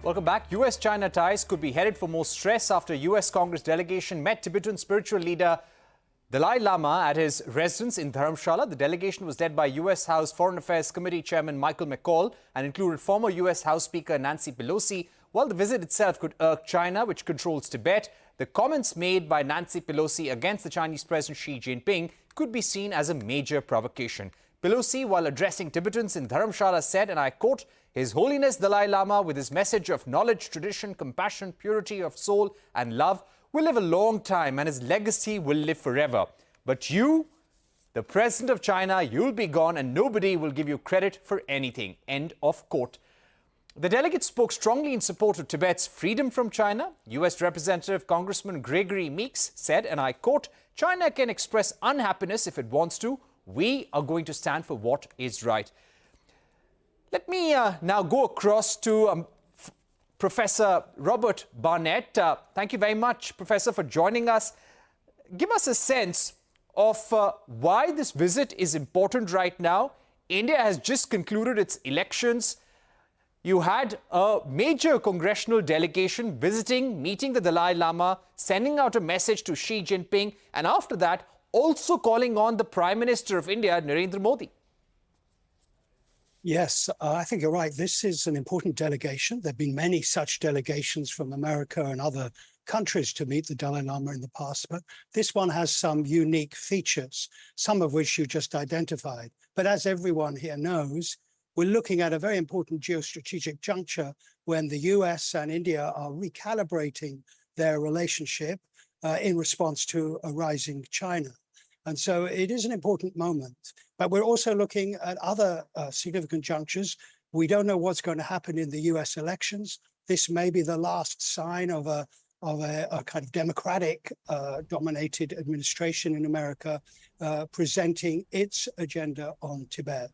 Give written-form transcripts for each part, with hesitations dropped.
Welcome back. US-China ties could be headed for more stress after US Congress delegation met Tibetan spiritual leader Dalai Lama at his residence in Dharamshala. The delegation was led by US House Foreign Affairs Committee Chairman Michael McCaul and included former US House Speaker Nancy Pelosi. While the visit itself could irk China, which controls Tibet, the comments made by Nancy Pelosi against the Chinese President Xi Jinping could be seen as a major provocation. Pelosi, while addressing Tibetans in Dharamshala, said, and I quote, "His Holiness Dalai Lama, with his message of knowledge, tradition, compassion, purity of soul and love, will live a long time and his legacy will live forever. But you, the President of China, you'll be gone and nobody will give you credit for anything." End of quote. The delegate spoke strongly in support of Tibet's freedom from China. US Representative Congressman Gregory Meeks said, and I quote, "China can express unhappiness if it wants to. We are going to stand for what is right." Let me now go across to Professor Robert Barnett. Thank you very much, Professor, for joining us. Give us a sense of why this visit is important right now. India has just concluded its elections. You had a major congressional delegation visiting, meeting the Dalai Lama, sending out a message to Xi Jinping, and after that, also calling on the Prime Minister of India, Narendra Modi. Yes, I think you're right. This is an important delegation. There have been many such delegations from America and other countries to meet the Dalai Lama in the past, but this one has some unique features, some of which you just identified. But as everyone here knows, we're looking at a very important geostrategic juncture when the US and India are recalibrating their relationship in response to a rising China. And so it is an important moment. But we're also looking at other significant junctures. We don't know what's going to happen in the US elections. This may be the last sign of a kind of democratic dominated administration in America presenting its agenda on Tibet.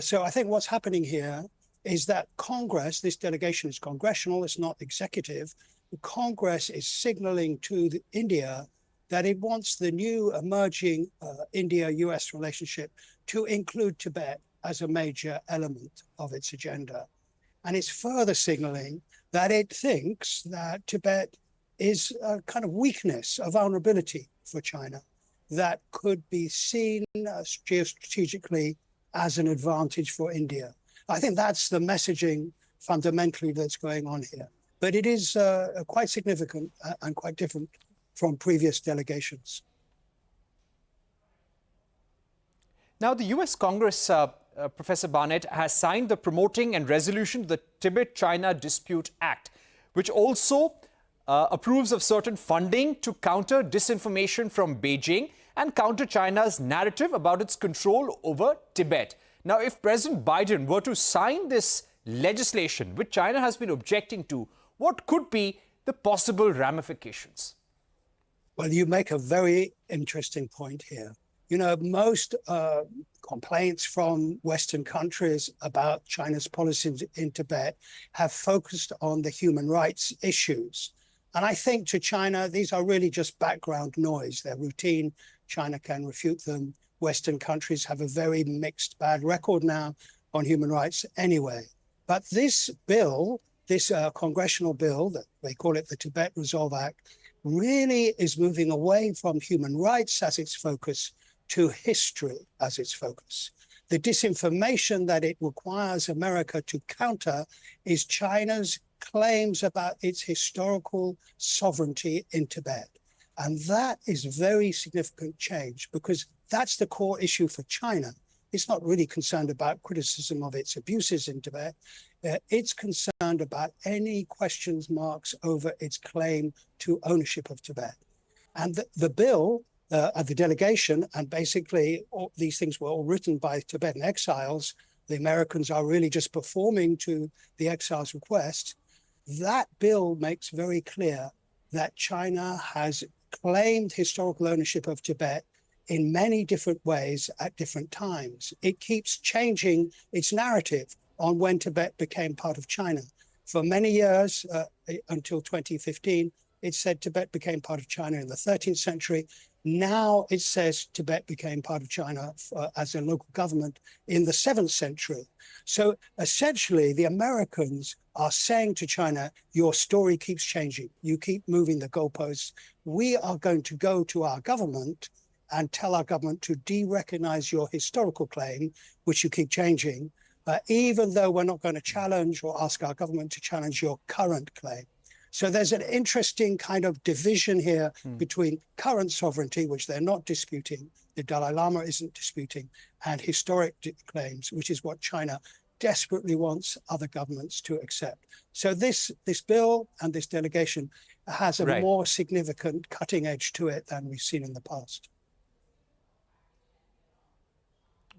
So I think what's happening here is that Congress, this delegation is congressional, it's not executive. The Congress is signaling to India that it wants the new emerging India-US relationship to include Tibet as a major element of its agenda. And it's further signaling that it thinks that Tibet is a kind of weakness, a vulnerability for China that could be seen geostrategically as an advantage for India. I think that's the messaging fundamentally that's going on here. But it is quite significant and quite different from previous delegations. Now, the US Congress, Professor Barnett, has signed the Promoting and Resolution of the Tibet-China Dispute Act, which also approves of certain funding to counter disinformation from Beijing and counter China's narrative about its control over Tibet. Now, if President Biden were to sign this legislation, which China has been objecting to, what could be the possible ramifications? Well, you make a very interesting point here. You know, most complaints from Western countries about China's policies in Tibet have focused on the human rights issues. And I think to China, these are really just background noise. They're routine. China can refute them. Western countries have a very mixed bad record now on human rights anyway. But this bill, this congressional bill, that they call it the Tibet Resolve Act, really is moving away from human rights as its focus to history as its focus. The disinformation that it requires America to counter is China's claims about its historical sovereignty in Tibet. And that is very significant change because that's the core issue for China. It's not really concerned about criticism of its abuses in Tibet. It's concerned about any questions marks over its claim to ownership of Tibet. And the bill, the delegation, and basically all these things were all written by Tibetan exiles. The Americans are really just performing to the exiles' request. That bill makes very clear that China has claimed historical ownership of Tibet in many different ways at different times. It keeps changing its narrative on when Tibet became part of China. For many years, until 2015, it said Tibet became part of China in the 13th century. Now it says Tibet became part of China as a local government in the 7th century. So essentially, the Americans are saying to China, your story keeps changing. You keep moving the goalposts. We are going to go to our government and tell our government to de-recognize your historical claim, which you keep changing, even though we're not going to challenge or ask our government to challenge your current claim. So there's an interesting kind of division here between current sovereignty, which they're not disputing, the Dalai Lama isn't disputing, and historic claims, which is what China desperately wants other governments to accept. So this bill and this delegation has a more significant cutting edge to it than we've seen in the past.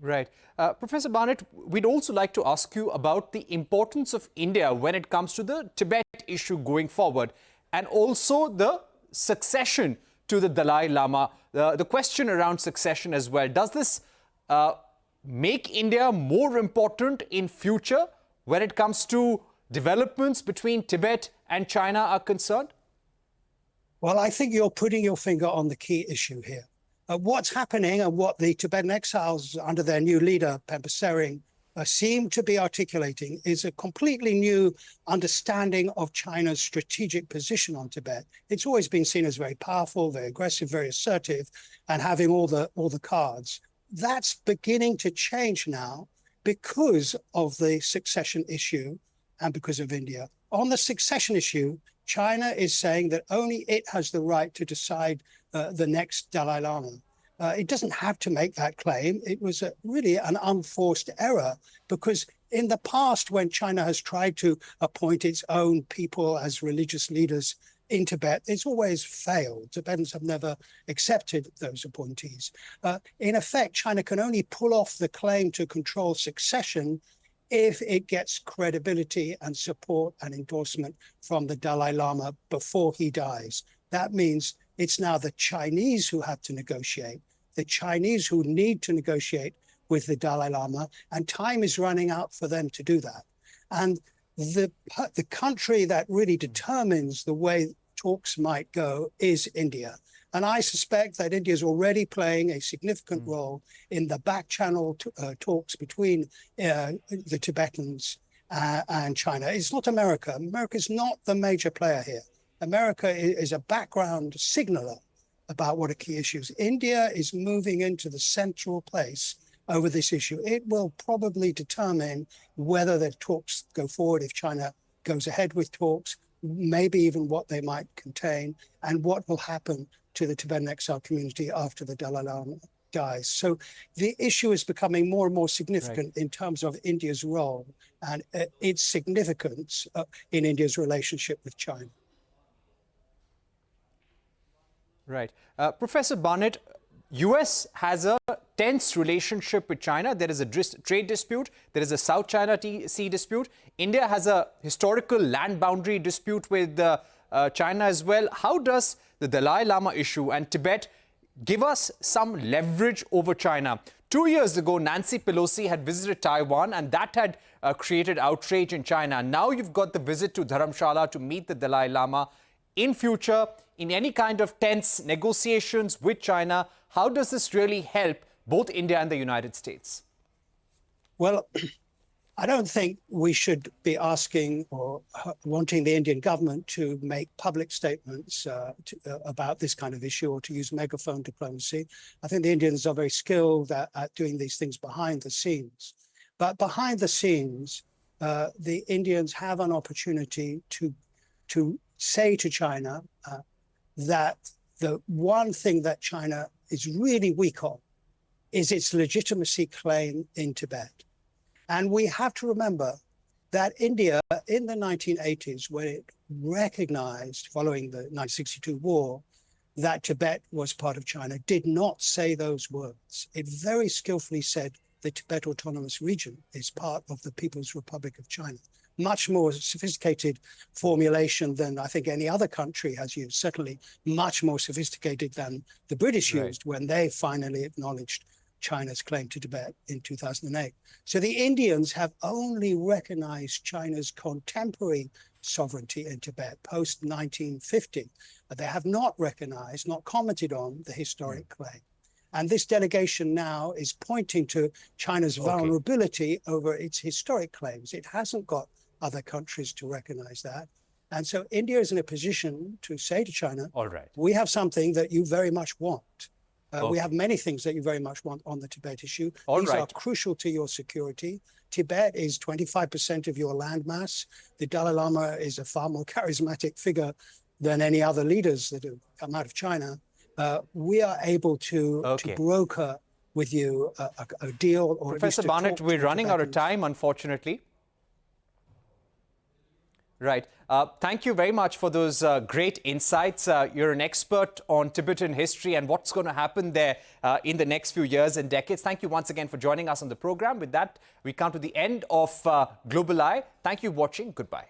Right. Professor Barnett, we'd also like to ask you about the importance of India when it comes to the Tibet issue going forward, and also the succession to the Dalai Lama, the question around succession as well. Does this make India more important in future when it comes to developments between Tibet and China are concerned? Well, I think you're putting your finger on the key issue here. What's happening and what the Tibetan exiles under their new leader, Pemba Tsering, seem to be articulating is a completely new understanding of China's strategic position on Tibet. It's always been seen as very powerful, very aggressive, very assertive, and having all the cards. That's beginning to change now because of the succession issue and because of India. On the succession issue, China is saying that only it has the right to decide the next Dalai Lama. It doesn't have to make that claim. It was really an unforced error because in the past, when China has tried to appoint its own people as religious leaders in Tibet, it's always failed. Tibetans have never accepted those appointees. In effect, China can only pull off the claim to control succession if it gets credibility and support and endorsement from the Dalai Lama before he dies. That means it's now the Chinese who have to negotiate, the Chinese who need to negotiate with the Dalai Lama, and time is running out for them to do that. And the country that really determines the way talks might go is India. And I suspect that India is already playing a significant role in the back channel talks between the Tibetans and China. It's not America. America is not the major player here. America is a background signaler about what are key issues. India is moving into the central place over this issue. It will probably determine whether the talks go forward, if China goes ahead with talks, maybe even what they might contain, and what will happen to the Tibetan exile community after the Dalai Lama dies. So the issue is becoming more and more significant in terms of India's role and its significance in India's relationship with China. Right. Professor Barnett, US has a tense relationship with China. There is a trade dispute. There is a South China Sea dispute. India has a historical land boundary dispute with China as well. How does the Dalai Lama issue and Tibet give us some leverage over China? 2 years ago, Nancy Pelosi had visited Taiwan, and that had created outrage in China. Now you've got the visit to Dharamshala to meet the Dalai Lama. In future, in any kind of tense negotiations with China, how does this really help both India and the United States? Well, I don't think we should be asking or wanting the Indian government to make public statements about this kind of issue or to use megaphone diplomacy. I think the Indians are very skilled at doing these things behind the scenes. But behind the scenes, the Indians have an opportunity to say to China that the one thing that China is really weak on is its legitimacy claim in Tibet. And we have to remember that India in the 1980s, when it recognized following the 1962 war that Tibet was part of China, did not say those words. It very skillfully said the Tibet Autonomous Region is part of the People's Republic of China. Much more sophisticated formulation than I think any other country has used, certainly much more sophisticated than the British used when they finally acknowledged China's claim to Tibet in 2008. So the Indians have only recognized China's contemporary sovereignty in Tibet post-1950. They have not recognized, not commented on the historic claim. And this delegation now is pointing to China's vulnerability over its historic claims. It hasn't got other countries to recognize that. And so India is in a position to say to China, all right, we have something that you very much want. We have many things that you very much want on the Tibet issue. These are crucial to your security. Tibet is 25% of your landmass. The Dalai Lama is a far more charismatic figure than any other leaders that have come out of China. We are able to broker with you a deal. Or Professor Barnett, we're running out of time, unfortunately. Right. Thank you very much for those great insights. You're an expert on Tibetan history and what's going to happen there in the next few years and decades. Thank you once again for joining us on the program. With that, we come to the end of Global Eye. Thank you for watching. Goodbye.